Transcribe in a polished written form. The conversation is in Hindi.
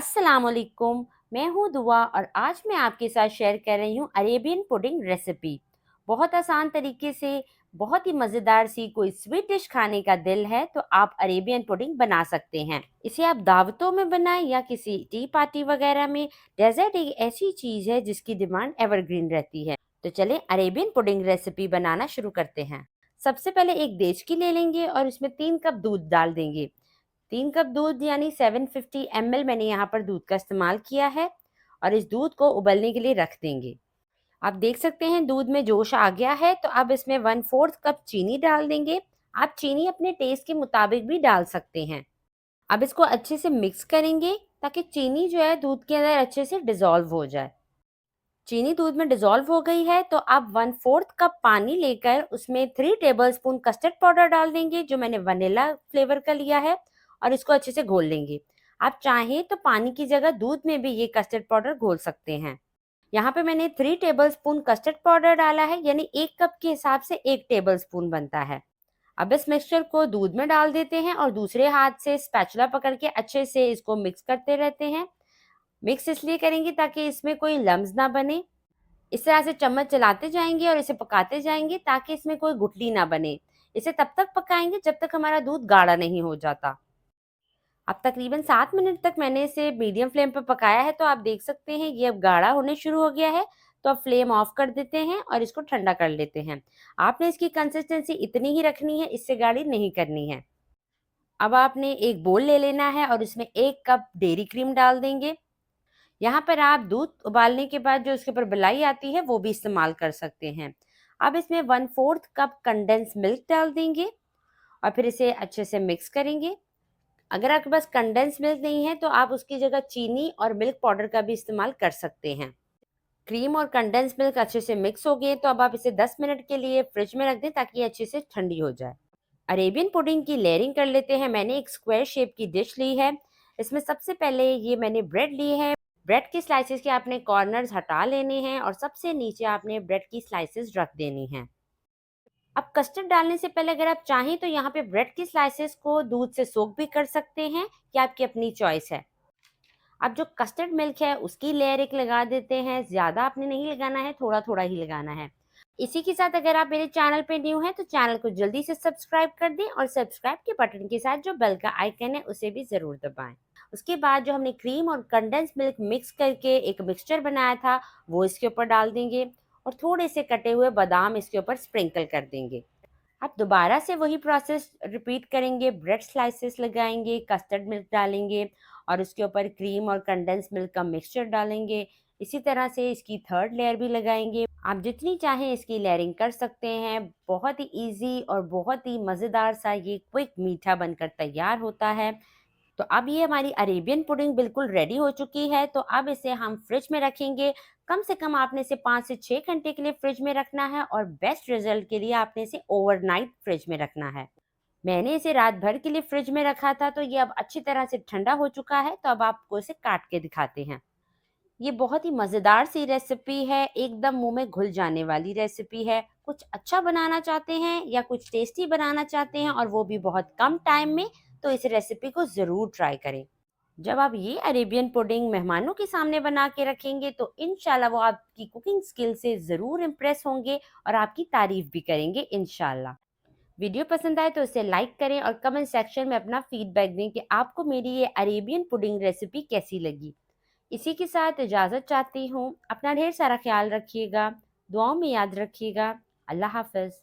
अस्सलाम वालेकुम। मैं हूँ दुआ और आज मैं आपके साथ शेयर कर रही हूँ अरेबियन पुडिंग रेसिपी। बहुत आसान तरीके से बहुत ही मज़ेदार सी कोई स्वीट डिश खाने का दिल है तो आप अरेबियन पुडिंग बना सकते हैं। इसे आप दावतों में बनाएं या किसी टी पार्टी वगैरह में। डेजर्ट एक ऐसी चीज़ है जिसकी डिमांड एवरग्रीन रहती है। तो चलें अरेबियन पुडिंग रेसिपी बनाना शुरू करते हैं। सबसे पहले एक देचकी ले लेंगे और इसमें 3 कप दूध डाल देंगे। 3 कप दूध यानी 750 ml मैंने यहाँ पर दूध का इस्तेमाल किया है और इस दूध को उबलने के लिए रख देंगे। आप देख सकते हैं दूध में जोश आ गया है तो अब इसमें 1/4 कप चीनी डाल देंगे। आप चीनी अपने टेस्ट के मुताबिक भी डाल सकते हैं। अब इसको अच्छे से मिक्स करेंगे ताकि चीनी जो है दूध के अंदर अच्छे से डिज़ोल्व हो जाए। चीनी दूध में डिज़ोल्व हो गई है तो आप 1/4 कप पानी लेकर उसमें 3 टेबलस्पून कस्टर्ड पाउडर डाल देंगे जो मैंने वनीला फ्लेवर का लिया है और इसको अच्छे से घोल लेंगे। आप चाहें तो पानी की जगह दूध में भी ये कस्टर्ड पाउडर घोल सकते हैं। यहाँ पे मैंने 3 टेबलस्पून कस्टर्ड पाउडर डाला है यानी 1 कप के हिसाब से 1 टेबलस्पून बनता है। अब इस मिक्सचर को दूध में डाल देते हैं और दूसरे हाथ से स्पैचुला पकड़ के अच्छे से इसको मिक्स करते रहते हैं। मिक्स इसलिए करेंगे ताकि इसमें कोई लम्स ना बने। इस तरह से चम्मच चलाते जाएंगे और इसे पकाते जाएंगे ताकि इसमें कोई गुठली ना बने। इसे तब तक पकाएंगे जब तक हमारा दूध गाढ़ा नहीं हो जाता। अब तकरीबन 7 मिनट तक मैंने इसे मीडियम फ्लेम पर पकाया है तो आप देख सकते हैं ये अब गाढ़ा होने शुरू हो गया है। तो अब फ्लेम ऑफ कर देते हैं और इसको ठंडा कर लेते हैं। आपने इसकी कंसिस्टेंसी इतनी ही रखनी है, इससे गाढ़ी नहीं करनी है। अब आपने एक बोल ले लेना है और इसमें 1 कप डेयरी क्रीम डाल देंगे। यहाँ पर आप दूध उबालने के बाद जो उसके ऊपर मलाई आती है वो भी इस्तेमाल कर सकते हैं। अब इसमें 1/4 कप कंडेंस मिल्क डाल देंगे और फिर इसे अच्छे से मिक्स करेंगे। अगर आपके पास कंडेंस मिल्क नहीं है तो आप उसकी जगह चीनी और मिल्क पाउडर का भी इस्तेमाल कर सकते हैं। क्रीम और कंडेंस मिल्क अच्छे से मिक्स हो गए तो अब आप इसे 10 मिनट के लिए फ्रिज में रख दें ताकि ये अच्छे से ठंडी हो जाए। अरेबियन पुडिंग की लेयरिंग कर लेते हैं। मैंने एक स्क्वायर शेप की डिश ली है। इसमें सबसे पहले ये मैंने ब्रेड ली है। ब्रेड की स्लाइसेस के आपने कॉर्नर्स हटा लेने हैं और सबसे नीचे आपने ब्रेड की स्लाइसेस रख देनी हैं। अब कस्टर्ड डालने से पहले अगर आप चाहें तो यहाँ पे ब्रेड की स्लाइसेस को दूध से सोक भी कर सकते हैं, कि आपकी अपनी चॉइस है। अब जो कस्टर्ड मिल्क है उसकी लेयर एक लगा देते हैं। ज़्यादा आपने नहीं लगाना है, थोड़ा थोड़ा ही लगाना है। इसी के साथ अगर आप मेरे चैनल पे न्यू हैं तो चैनल को जल्दी से सब्सक्राइब कर दें और सब्सक्राइब के बटन के साथ जो बेल का आइकन है उसे भी ज़रूर दबाएं। उसके बाद जो हमने क्रीम और कंडेंस मिल्क मिक्स करके एक मिक्सचर बनाया था वो इसके ऊपर डाल देंगे और थोड़े से कटे हुए बादाम इसके ऊपर स्प्रिंकल कर देंगे। आप दोबारा से वही प्रोसेस रिपीट करेंगे। ब्रेड स्लाइसेस लगाएंगे, कस्टर्ड मिल्क डालेंगे और उसके ऊपर क्रीम और कंडेंस मिल्क का मिक्सचर डालेंगे। इसी तरह से इसकी थर्ड लेयर भी लगाएंगे। आप जितनी चाहें इसकी लेयरिंग कर सकते हैं। बहुत ही इजी और बहुत ही मज़ेदार सा ये क्विक मीठा बनकर तैयार होता है। तो अब ये हमारी अरेबियन पुडिंग बिल्कुल रेडी हो चुकी है। तो अब इसे हम फ्रिज में रखेंगे। कम से कम आपने इसे 5 से 6 घंटे के लिए फ्रिज में रखना है और बेस्ट रिजल्ट के लिए आपने इसे ओवरनाइट फ्रिज में रखना है। मैंने इसे रात भर के लिए फ्रिज में रखा था तो ये अब अच्छी तरह से ठंडा हो चुका है। तो अब आपको इसे काट के दिखाते हैं। ये बहुत ही मज़ेदार सी रेसिपी है, एकदम मुंह में घुल जाने वाली रेसिपी है। कुछ अच्छा बनाना चाहते हैं या कुछ टेस्टी बनाना चाहते हैं और वो भी बहुत कम टाइम में, तो इस रेसिपी को ज़रूर ट्राई करें। जब आप ये अरेबियन पुडिंग मेहमानों के सामने बना के रखेंगे तो इंशाल्लाह वो आपकी कुकिंग स्किल से ज़रूर इम्प्रेस होंगे और आपकी तारीफ भी करेंगे इंशाल्लाह। वीडियो पसंद आए तो इसे लाइक करें और कमेंट सेक्शन में अपना फीडबैक दें कि आपको मेरी ये अरेबियन पुडिंग रेसिपी कैसी लगी। इसी के साथ इजाज़त चाहती हूँ। अपना ढेर सारा ख्याल रखिएगा, दुआओं में याद रखिएगा। अल्लाह हाफ़िज़।